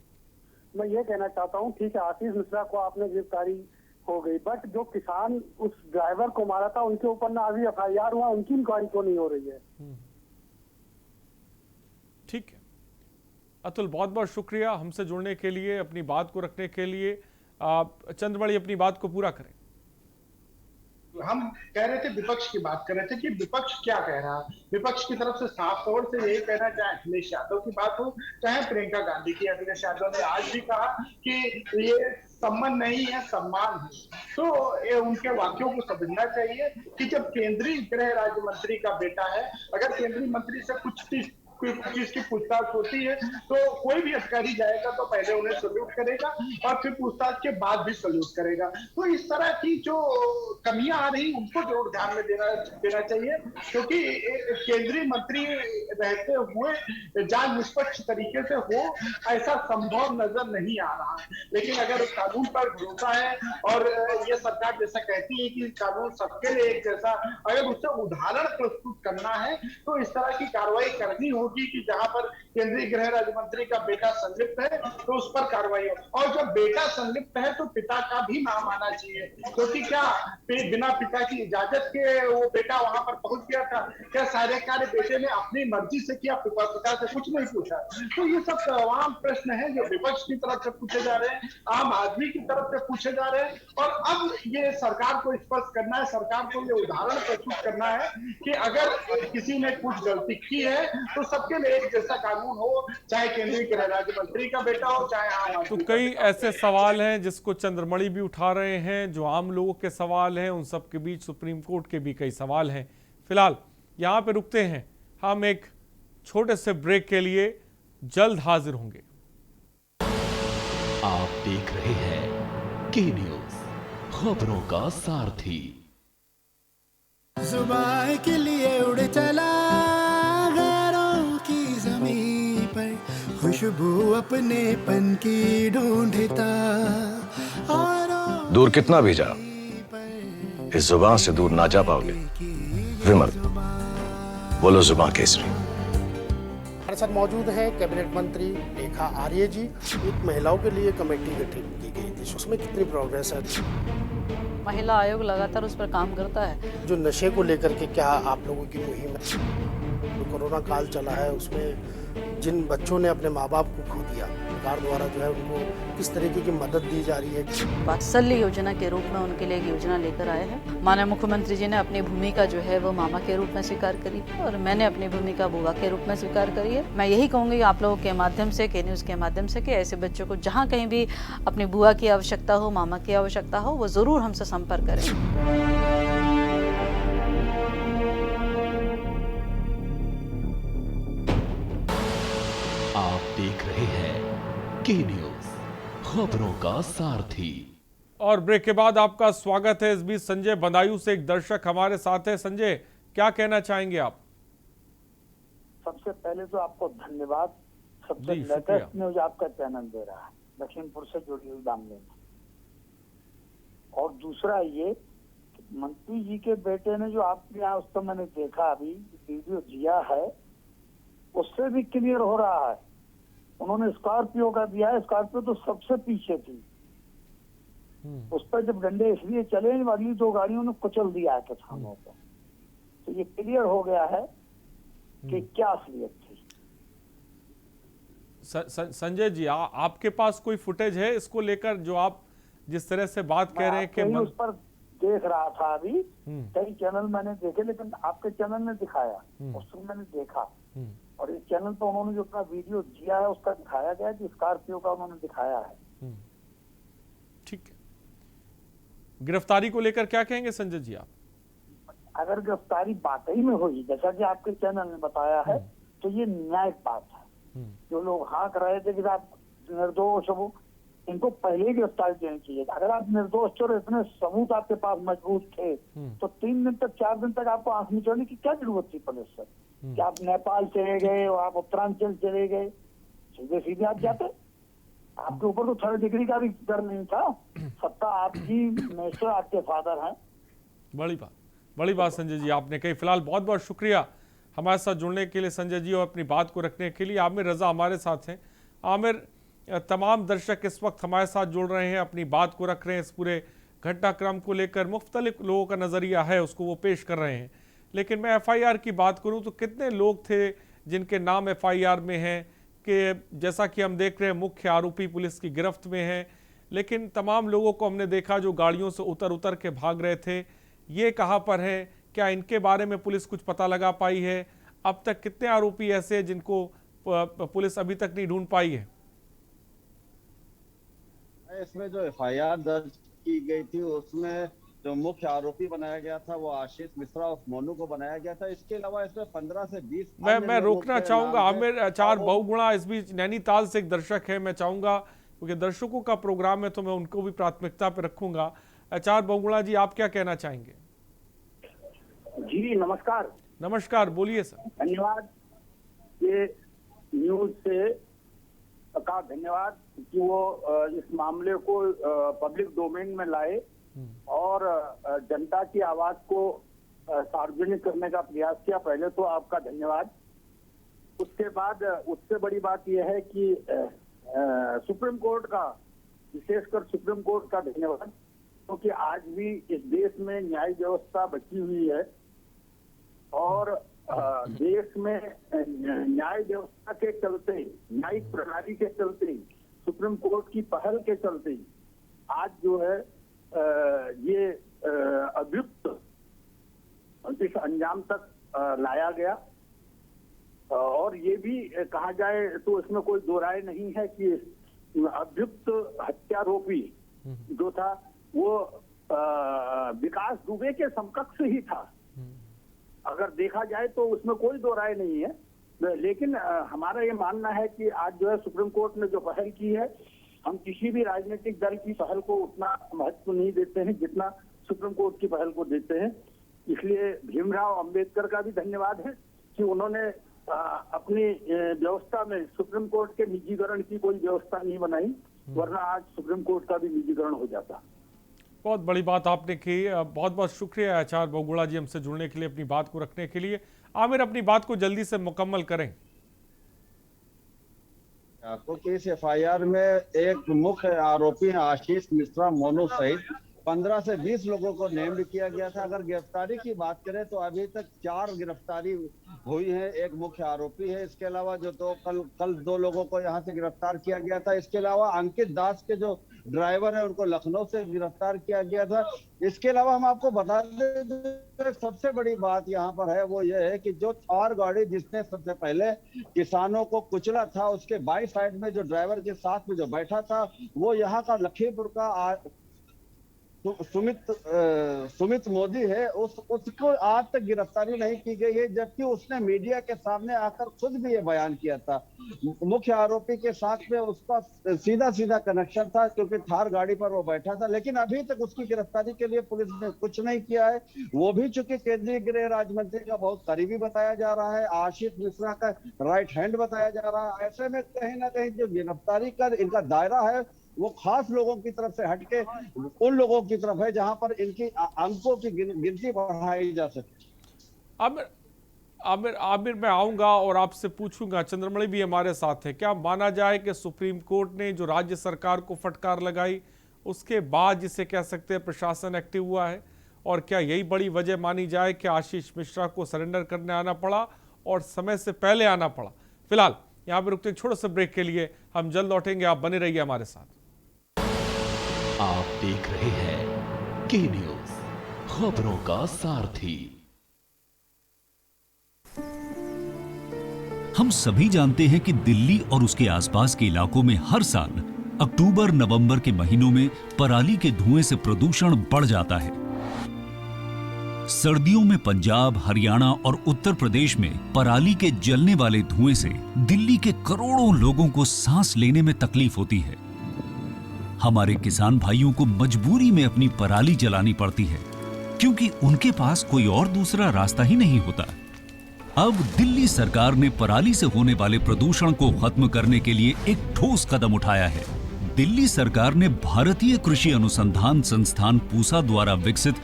O: मैं ये कहना चाहता हूँ, ठीक है आशीष मिश्रा को आपने गिरफ्तारी हो गई, बट जो किसान उस ड्राइवर को मारा था उनके ऊपर ना अभी एफआईआर हुआ, उनकी इंक्वायरी क्यों नहीं हो रही है?
A: ठीक है अतुल, बहुत बहुत शुक्रिया हमसे जुड़ने के लिए, अपनी बात को रखने के लिए। चंद्रमणि अपनी बात को पूरा करें।
N: हम कह रहे थे, विपक्ष की बात कर रहे थे कि विपक्ष क्या कह रहा है। विपक्ष की तरफ से साफ तौर से यही कहना, चाहे अखिलेश यादव की बात हो चाहे प्रियंका गांधी की। अखिलेश यादव ने आज भी कहा कि ये सम्मान नहीं है, सम्मान है। तो उनके वाक्यों को समझना चाहिए कि जब केंद्रीय गृह राज्य मंत्री का बेटा है, अगर केंद्रीय मंत्री से कुछ चीज की पूछताछ होती है तो कोई भी अधिकारी जाएगा तो पहले उन्हें सल्यूट करेगा और फिर पूछताछ के बाद भी सल्यूट करेगा। तो इस तरह की जो कमियां आ रही उनको जरूर ध्यान में देना चाहिए, क्योंकि केंद्रीय मंत्री रहते हुए जांच निष्पक्ष तरीके से हो ऐसा संभव नजर नहीं आ रहा है। लेकिन अगर कानून पर भरोसा है और ये सरकार जैसा कहती है कि कानून सबके लिए एक जैसा, अगर उससे उदाहरण प्रस्तुत करना है तो इस तरह की कार्रवाई करनी होगी कि जहां पर केंद्रीय गृह राज्य मंत्री का बेटा संलिप्त है तो उस पर कार्रवाई हो। और जब बेटा संलिप्त है तो पिता का भी नाम आना चाहिए, क्योंकि क्या बिना पिता की इजाजत के वो बेटा वहां पर पहुंच गया था? क्या सारे कार्य बेटे ने अपनी मर्जी से किया, पिता से कुछ नहीं पूछा? तो ये सब तमाम प्रश्न है जो विपक्ष की तरफ से पूछे जा रहे हैं, आम आदमी की तरफ से पूछे जा रहे हैं। और अब ये सरकार को स्पष्ट करना है, सरकार को ये उदाहरण प्रस्तुत करना है कि अगर किसी ने कुछ गलती की है तो सबके लिए एक जैसा कानून हो, चाहे केंद्रीय गृह राज्य मंत्री का बेटा हो चाहे आम आदमी।
A: तो कई ऐसे सवाल हैं जिसको चंद्रमणि भी उठा रहे हैं, जो आम लोगों के सवाल हैं, उन सब के बीच सुप्रीम कोर्ट के भी कई सवाल हैं। फिलहाल यहाँ पे रुकते हैं, हम एक छोटे से ब्रेक के लिए जल्द हाजिर होंगे।
D: आप देख रहे हैं के न्यूज़, खबरों का सारथी।
G: जुबान के लिए उड़ चला गैरों की ज़मीं पर, खुशबू अपने पन की ढूंढता और
H: दूर कितना भी जा, इस जुबान से दूर ना जा पाओगे। विमल, बोलो जुबान केसरी।
P: हमारे साथ मौजूद है कैबिनेट मंत्री रेखा आर्य जी। एक महिलाओं के लिए कमेटी गठित की गई थी, उसमें कितनी प्रोग्रेस है?
Q: महिला आयोग लगातार उस पर काम करता है।
P: जो नशे को लेकर के क्या आप लोगों की मुहिम है? जो कोरोना काल चला है उसमें जिन बच्चों ने अपने माँ बाप को खो दिया, सरकार द्वारा जो है उनको किस तरीके की मदद दी जा रही है?
Q: वात्सल्य योजना के रूप में उनके लिए एक योजना लेकर आए हैं। माननीय मुख्यमंत्री जी ने अपनी भूमिका जो है वो मामा के रूप में स्वीकार करी है और मैंने अपनी भूमिका बुआ के रूप में स्वीकार करी है। मैं यही कहूँगी आप लोगों के माध्यम से, के न्यूज़ के माध्यम से, कि ऐसे बच्चों को जहाँ कहीं भी अपनी बुआ की आवश्यकता हो, मामा की आवश्यकता हो, वो ज़रूर हमसे संपर्क करें।
D: आप देख रहे हैं के न्यूज़, खबरों का सारथी।
A: और ब्रेक के बाद आपका स्वागत है। इस बीच संजय बदायूं से एक दर्शक हमारे साथ है। संजय, क्या कहना चाहेंगे आप?
R: सबसे पहले तो आपको धन्यवाद, सबसे लेटेस्ट न्यूज आपका चैनल दे रहा है, लखीमपुर से जुड़ी हुई मामले में। और दूसरा ये, मंत्री जी के बेटे ने जो आपके यहाँ, उस तो मैंने देखा अभी वीडियो दिया है, उससे भी क्लियर हो रहा है। उन्होंने स्कॉर्पियो का दिया है, स्कॉर्पियो तो सबसे पीछे थी, उस पर जब डंडे इसलिए चले, अगली 2 गाड़ियों ने कुचल दिया है किसानों को। तो ये क्लियर हो गया है कि क्या असलियत थी।
A: संजय जी, आपके पास कोई फुटेज है इसको लेकर, जो आप जिस तरह से बात कह रहे हैं कि
R: उस पर देख रहा था अभी, कई चैनल मैंने देखे, लेकिन आपके चैनल ने दिखाया, उसमें मैंने देखा, और इस चैनल पर उन्होंने जो अपना वीडियो दिया है उसका दिखाया गया कि स्कॉर्पियो का उन्होंने दिखाया है।
A: ठीक है, गिरफ्तारी को लेकर क्या कहेंगे संजय जी आप?
R: अगर गिरफ्तारी वाकई में हुई जैसा कि आपके चैनल ने बताया है, तो ये न्यायिक बात है। जो लोग हाँक रहे थे कि आप निर्दोष हो, इनको पहले ही गिरफ्तारी देनी चाहिए। अगर आप निर्दोष थे और इतने सबूत आपके पास मजबूत थे, तो 3 दिन तक 4 दिन तक आपको आंख मिचोड़ने की क्या जरूरत थी पुलिस से? कि आप नेपाल चले गए और आप उत्तरांचल चले गए, सीधे सीधे आप जाते। आपके ऊपर तो 3rd डिग्री का भी डर नहीं था, सत्ता आपकी, मिनिस्टर आपके फादर हैं।
A: बड़ी बात संजय जी आपने कही। फिलहाल बहुत बहुत शुक्रिया हमारे साथ जुड़ने के लिए संजय जी, और अपनी बात को रखने के लिए। आमिर रजा हमारे साथ हैं। आमिर, तमाम दर्शक इस वक्त हमारे साथ जुड़ रहे हैं, अपनी बात को रख रहे हैं, इस पूरे घटनाक्रम को लेकर मुख्तलिफ लोगों का नज़रिया है उसको वो पेश कर रहे हैं। लेकिन मैं FIR की बात करूं तो कितने लोग थे जिनके नाम FIR में हैं, कि जैसा कि हम देख रहे हैं मुख्य आरोपी पुलिस की गिरफ्त में हैं, लेकिन तमाम लोगों को हमने देखा जो गाड़ियों से उतर के भाग रहे थे। ये कहाँ पर हैं? क्या इनके बारे में पुलिस कुछ पता लगा पाई है? अब तक कितने आरोपी ऐसे हैं जिनको पुलिस अभी तक नहीं ढूंढ पाई है?
K: इसमें जो FIR दर्ज की गई थी उसमें जो मुख्य आरोपी बनाया गया था वो आशीष मिश्रा और मोनू को बनाया गया था। इसके अलावा इसमें 15 से 20
A: मैं रोकना चाहूंगा आमिर, आचार बहुगुणा इस बीच नैनीताल से एक दर्शक है, मैं चाहूंगा क्योंकि दर्शकों का प्रोग्राम है तो मैं उनको भी प्राथमिकता पे रखूंगा। आचार बहुगुणा जी, आप क्या कहना चाहेंगे?
L: जी नमस्कार।
A: नमस्कार, बोलिए सर।
L: धन्यवाद, ये न्यूज से का धन्यवाद कि वो इस मामले को पब्लिक डोमेन में लाए और जनता की आवाज को सार्वजनिक करने का प्रयास किया। पहले तो आपका धन्यवाद। उसके बाद उससे बड़ी बात यह है कि सुप्रीम कोर्ट का, विशेषकर सुप्रीम कोर्ट का धन्यवाद, क्योंकि आज भी इस देश में न्याय व्यवस्था बची हुई है और देश में न्याय व्यवस्था के चलते, न्यायिक प्रणाली के चलते, सुप्रीम कोर्ट की पहल के चलते आज जो है ये अभियुक्त इस अंजाम तक लाया गया। और ये भी कहा जाए तो इसमें कोई दो राय नहीं है कि अभियुक्त हत्यारोपी जो था वो विकास दुबे के समकक्ष ही था, अगर देखा जाए तो उसमें कोई दो राय नहीं है। लेकिन हमारा ये मानना है कि आज जो है सुप्रीम कोर्ट ने जो पहल की है, हम किसी भी राजनीतिक दल की पहल को उतना महत्व नहीं देते हैं जितना सुप्रीम कोर्ट की पहल को देते हैं। इसलिए भीमराव अंबेडकर का भी धन्यवाद है कि उन्होंने अपनी व्यवस्था में सुप्रीम कोर्ट के निजीकरण की कोई व्यवस्था नहीं बनाई, वरना आज सुप्रीम कोर्ट का भी निजीकरण हो जाता।
A: बहुत बड़ी बात आपने की। बहुत बहुत शुक्रिया आचार्य बहुगुणा जी हमसे जुड़ने के लिए, अपनी बात को रखने के लिए। आमिर, अपनी बात को जल्दी से मुकम्मल करें।
K: क्योंकि इस FIR में एक मुख्य आरोपी आशीष मिश्रा, मोनू सहित 15 से 20 लोगों को नेम्ड किया गया था। अगर गिरफ्तारी की बात करें तो अभी तक 4 गिरफ्तारी हुई है, एक मुख्य आरोपी है। इसके अलावा जो तो कल 2 लोगों को यहाँ से गिरफ्तार किया गया था। इसके अलावा अंकित दास के जो ड्राइवर है उनको लखनऊ से गिरफ्तार किया गया था। इसके अलावा हम आपको बता दें, सबसे बड़ी बात यहाँ पर है वो ये है कि जो थार गाड़ी जिसने सबसे पहले किसानों को कुचला था, उसके बाई साइड में जो ड्राइवर के साथ में जो बैठा था वो यहाँ का लखीमपुर का सुमित मोदी है। उसको आज तक गिरफ्तारी नहीं की गई है, जबकि उसने मीडिया के सामने आकर खुद भी ये बयान किया था। मुख्य आरोपी के साथ में उसका सीधा कनेक्शन था क्योंकि थार गाड़ी पर वो बैठा था, लेकिन अभी तक उसकी गिरफ्तारी के लिए पुलिस ने कुछ नहीं किया है। वो भी चूंकि केंद्रीय गृह राज्य मंत्री का बहुत करीबी बताया जा रहा है, आशीष मिश्रा का राइट हैंड बताया जा रहा है। ऐसे में कहीं ना कहीं जो गिरफ्तारी का इनका दायरा है वो खास लोगों की तरफ से हटके उन लोगों की तरफ है जहां पर इनकी अंकों की गिनती बढ़ाई जा सके।
A: आमिर आमिर मैं आऊंगा और आपसे पूछूंगा, चंद्रमणि भी हमारे साथ है। क्या माना जाए कि सुप्रीम कोर्ट ने जो राज्य सरकार को फटकार लगाई उसके बाद जिसे कह सकते हैं प्रशासन एक्टिव हुआ है, और क्या यही बड़ी वजह मानी जाए कि आशीष मिश्रा को सरेंडर करने आना पड़ा और समय से पहले आना पड़ा? फिलहाल यहाँ पे रुकते हैं छोटे से ब्रेक के लिए, हम जल्द लौटेंगे, आप बने रहिए हमारे साथ।
D: आप देख रहे हैं के न्यूज, खबरों का सारथी।
E: हम सभी जानते हैं कि दिल्ली और उसके आसपास के इलाकों में हर साल अक्टूबर नवंबर के महीनों में पराली के धुएं से प्रदूषण बढ़ जाता है। सर्दियों में पंजाब, हरियाणा और उत्तर प्रदेश में पराली के जलने वाले धुएं से दिल्ली के करोड़ों लोगों को सांस लेने में तकलीफ होती है। हमारे किसान भाइयों को मजबूरी में अपनी पराली जलानी पड़ती है क्योंकि उनके पास कोई और दूसरा रास्ता ही नहीं होता। अब दिल्ली सरकार ने पराली से होने वाले प्रदूषण को खत्म करने के लिए एक ठोस कदम उठाया है। दिल्ली सरकार ने भारतीय कृषि अनुसंधान संस्थान पूसा द्वारा विकसित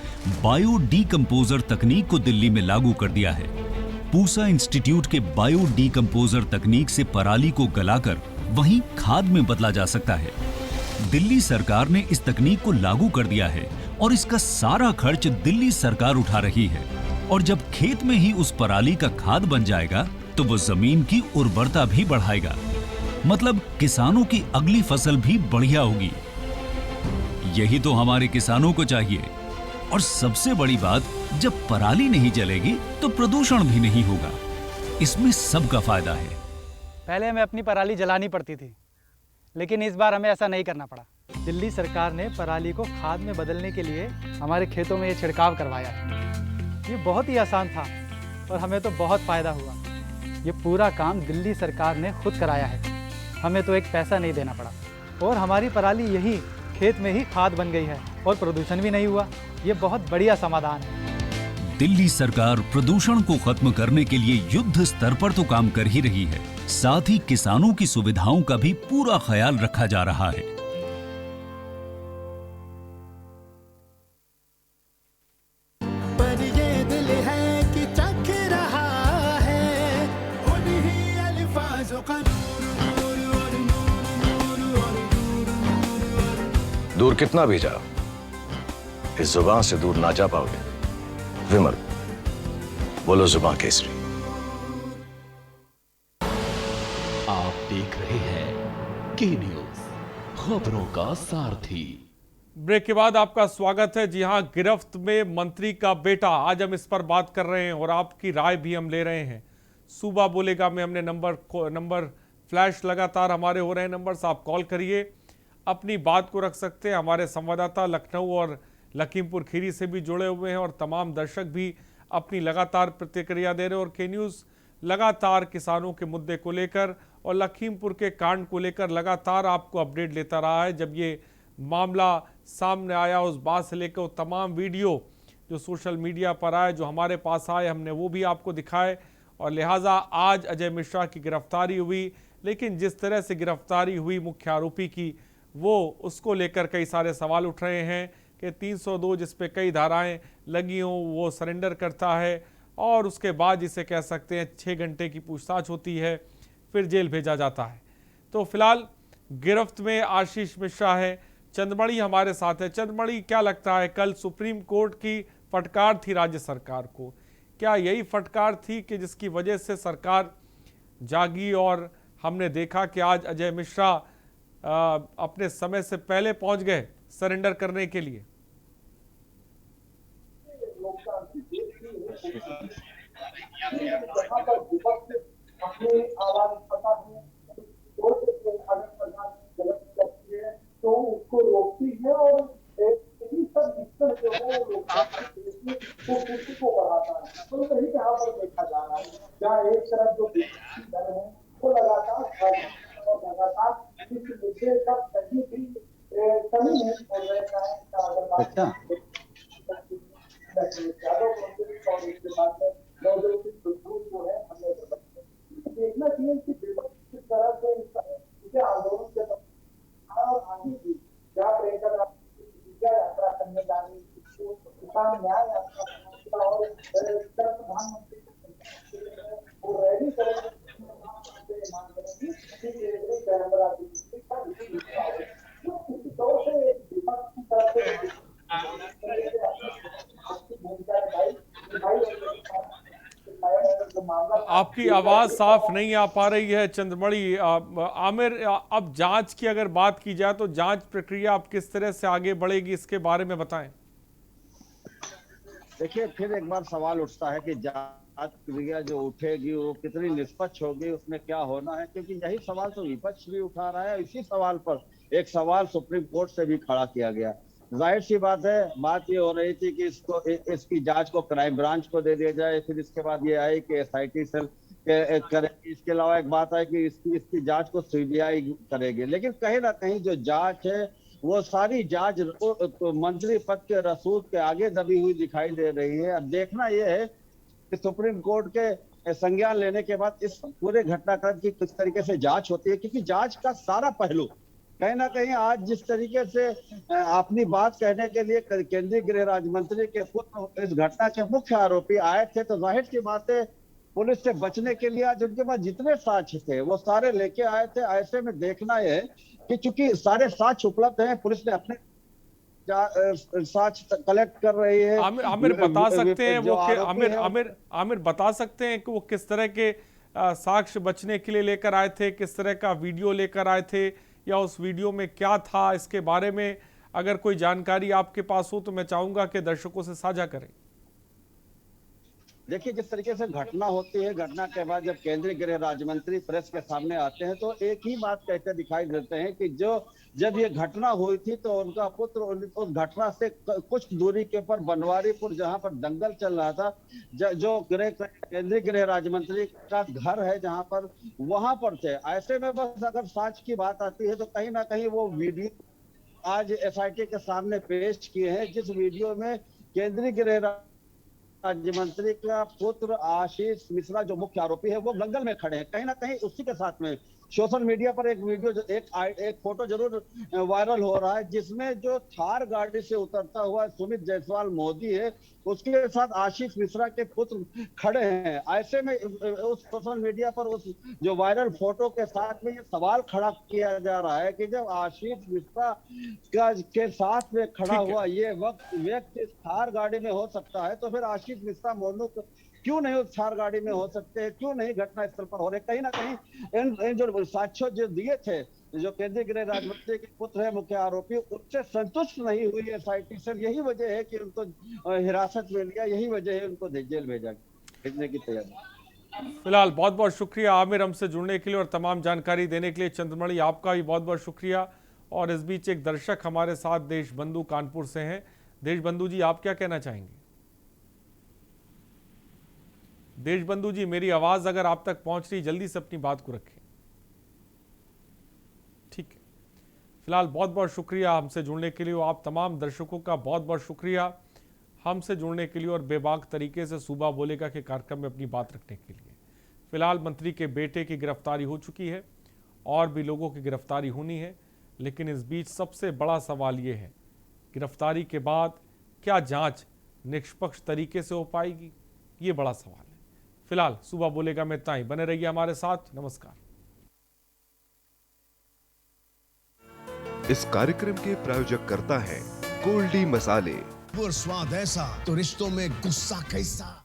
E: बायो डीकंपोजर तकनीक को दिल्ली में लागू कर दिया है। पूसा इंस्टीट्यूट के बायो डीकंपोजर तकनीक से पराली को गलाकर वहीं खाद में बदला जा सकता है। दिल्ली सरकार ने इस तकनीक को लागू कर दिया है और इसका सारा खर्च दिल्ली सरकार उठा रही है। और जब खेत में ही उस पराली का खाद बन जाएगा तो वो जमीन की उर्वरता भी बढ़ाएगा, मतलब किसानों की अगली फसल भी बढ़िया होगी। यही तो हमारे किसानों को चाहिए। और सबसे बड़ी बात, जब पराली नहीं जलेगी तो प्रदूषण भी नहीं होगा। इसमें सबका फायदा है।
F: पहले हमें अपनी पराली जलानी पड़ती थी, लेकिन इस बार हमें ऐसा नहीं करना पड़ा। दिल्ली सरकार ने पराली को खाद में बदलने के लिए हमारे खेतों में ये छिड़काव करवाया। ये बहुत ही आसान था और हमें तो बहुत फ़ायदा हुआ। ये पूरा काम दिल्ली सरकार ने खुद कराया है, हमें तो एक पैसा नहीं देना पड़ा और हमारी पराली यही खेत में ही खाद बन गई है और प्रदूषण भी नहीं हुआ। ये बहुत बढ़िया समाधान है।
E: दिल्ली सरकार प्रदूषण को खत्म करने के लिए युद्ध स्तर पर तो काम कर ही रही है, साथ ही किसानों की सुविधाओं का भी पूरा ख्याल रखा जा रहा है।
G: पर ये दिल है कि चख रहा है उन्हीं अल्फाजों का
H: दूर कितना भी जाओ, इस जुबान से दूर ना जा पाओगे। विमल, बोलो जुबान केसरी।
D: आप देख रहे हैं के न्यूज, खबरों का सारथी।
A: ब्रेक के बाद आपका स्वागत है। जी हां, गिरफ्त में मंत्री का बेटा, आज हम इस पर बात कर रहे हैं और आपकी राय भी हम ले रहे हैं। सूबा बोलेगा में हमने नंबर फ्लैश लगातार हमारे हो रहे हैं नंबर्स, आप कॉल करिए, अपनी बात को रख सकते हैं। हमारे संवाददाता लखनऊ और लखीमपुर खीरी से भी जुड़े हुए हैं और तमाम दर्शक भी अपनी लगातार प्रतिक्रिया दे रहे हैं। और के न्यूज़ लगातार किसानों के मुद्दे को लेकर और लखीमपुर के कांड को लेकर लगातार आपको अपडेट लेता रहा है। जब ये मामला सामने आया, उस बात से लेकर तमाम वीडियो जो सोशल मीडिया पर आए, जो हमारे पास आए, हमने वो भी आपको दिखाए। और लिहाजा आज अजय मिश्रा की गिरफ्तारी हुई, लेकिन जिस तरह से गिरफ्तारी हुई मुख्य आरोपी की, वो उसको लेकर कई सारे सवाल उठ रहे हैं कि 302 जिस पे कई धाराएं लगी हों वो सरेंडर करता है और उसके बाद जिसे कह सकते हैं 6 घंटे की पूछताछ होती है, फिर जेल भेजा जाता है। तो फिलहाल गिरफ्त में आशीष मिश्रा है। चंद्रमणि हमारे साथ है। चंद्रमणि, क्या लगता है, कल सुप्रीम कोर्ट की फटकार थी राज्य सरकार को, क्या यही फटकार थी कि जिसकी वजह से सरकार जागी और हमने देखा कि आज अजय मिश्रा अपने समय से पहले पहुंच गए सरेंडर करने के लिए?
O: अपनी आवाज पता है तो उसको रोकती है और सब दिक्कत जो है वो किसी को बढ़ाता है। तो कहीं यहाँ पर देखा जा रहा है जहाँ एक तरफ जो दल है वो लगातार इस मुद्दे का कहीं भी कमी नहीं छोड़ रहे हैं। और इसके बाद में जो है हमने देखना चाहिए कि किस तरह से आंदोलन के आगे भी जहाँ प्रियंका यात्रा करने जा रही किसान न्याय यात्रा और प्रधानमंत्री मामला
A: आपकी आवाज साफ नहीं आ पा रही है चंद्रमणि। आमिर, अब जांच की अगर बात की जाए तो जांच प्रक्रिया अब किस तरह से आगे बढ़ेगी, इसके बारे में बताएं।
K: देखिए, फिर एक बार सवाल उठता है कि जांच प्रक्रिया जो उठेगी वो कितनी निष्पक्ष होगी, उसमें क्या होना है, क्योंकि यही सवाल तो विपक्ष भी उठा रहा है। इसी सवाल पर एक सवाल सुप्रीम कोर्ट से भी खड़ा किया गया। जाहिर सी बात है, बात ये हो रही थी कि इसकी जांच को क्राइम ब्रांच को दे दिया जाए, फिर इसके बाद ये आई कि SIT सेल करेगी। इसके अलावा एक बात है कि इसकी जांच को CBI करेगी। लेकिन कहीं ना कहीं जो जांच है वो सारी जांच मंत्री पद के रसूख के आगे दबी हुई दिखाई दे रही है। अब देखना यह है कि सुप्रीम कोर्ट के संज्ञान लेने के बाद इस पूरे घटनाक्रम की किस तरीके से जांच होती है, क्योंकि जांच का सारा पहलू कहीं ना कहीं आज जिस तरीके से अपनी बात कहने के लिए केंद्रीय गृह राज्य मंत्री के पुत्र इस घटना के मुख्य आरोपी आए थे, तो जाहिर सी बात है पुलिस से बचने के लिए आज उनके पास जितने साक्ष्य थे वो सारे लेके आए थे। ऐसे में देखना है कि चूंकि सारे साक्ष्य उपलब्ध हैं, पुलिस ने अपने साक्ष्य कलेक्ट कर रही है।
A: आमिर बता सकते हैं वो आमिर बता सकते हैं कि वो किस तरह के साक्ष्य बचने के लिए लेकर आए थे, किस तरह का वीडियो लेकर आए थे, या उस वीडियो में क्या था? इसके बारे में अगर कोई जानकारी आपके पास हो तो मैं चाहूंगा कि दर्शकों से साझा करें।
K: देखिए, जिस तरीके से घटना होती है, घटना के बाद जब केंद्रीय गृह राज्य मंत्री प्रेस के सामने आते हैं तो एक ही बात कहते दिखाई देते हैं कि जब ये घटना हुई थी तो उनका पुत्र उस घटना से कुछ दूरी के ऊपर बनवारीपुर, जहां पर दंगल चल रहा था, जो केंद्रीय गृह राज्य मंत्री का घर है जहां पर, वहां पर थे। ऐसे में बस अगर साक्ष्य की बात आती है तो कहीं ना कहीं वो वीडियो आज SIT के सामने पेश किए हैं, जिस वीडियो में केंद्रीय गृह राज्य मंत्री का पुत्र आशीष मिश्रा जो मुख्य आरोपी है वो दंगल में खड़े हैं। कहीं ना कहीं उसी के साथ में सोशल मीडिया पर एक वीडियो एक फोटो जरूर वायरल हो रहा है, जिसमें जो थार गाड़ी से उतरता हुआ सुमित जायसवाल मोदी है, उसके साथ आशीष मिश्रा के पुत्र खड़े हैं। ऐसे में उस सोशल मीडिया पर उस जो वायरल फोटो के साथ में ये सवाल खड़ा किया जा रहा है कि जब आशीष मिश्रा के साथ में खड़ा हुआ ये व्यक्ति थार गाड़ी में हो सकता है, तो फिर आशीष मिश्रा मोनू क्यों नहीं उस थार गाड़ी में हो सकते हैं, क्यों नहीं घटना स्थल पर हो रहे? कहीं ना कहीं इन जो साक्ष्य जो दिए थे, जो केंद्रीय गृह राज्य मंत्री के पुत्र है मुख्य आरोपी, उससे संतुष्ट नहीं हुई SIT सेल। यही वजह है कि उनको हिरासत में लिया, यही वजह है उनको जेल भेजने की तैयारी।
A: फिलहाल बहुत बहुत शुक्रिया आमिर हमसे जुड़ने के लिए और तमाम जानकारी देने के लिए। चंद्रमणि, आपका भी बहुत बहुत शुक्रिया। और इस बीच एक दर्शक हमारे साथ देशबंधु कानपुर से हैं। देशबंधु जी, आप क्या कहना चाहेंगे? देशबंधु जी, मेरी आवाज अगर आप तक पहुंच रही, जल्दी से अपनी बात को रखें। ठीक है, फिलहाल बहुत बहुत शुक्रिया हमसे जुड़ने के लिए। आप तमाम दर्शकों का बहुत बहुत शुक्रिया हमसे जुड़ने के लिए और बेबाक तरीके से सूबा बोलेगा के कार्यक्रम में अपनी बात रखने के लिए। फिलहाल मंत्री के बेटे की गिरफ्तारी हो चुकी है और भी लोगों की गिरफ्तारी होनी है, लेकिन इस बीच सबसे बड़ा सवाल ये है, गिरफ्तारी के बाद क्या जांच निष्पक्ष तरीके से हो पाएगी? ये बड़ा सवाल है। फिलहाल सूबा बोलेगा में इतना ही। बने रहिए हमारे साथ। नमस्कार।
S: इस कार्यक्रम के प्रायोजक करता है गोल्डी मसाले।
G: स्वाद ऐसा तो रिश्तों में गुस्सा कैसा।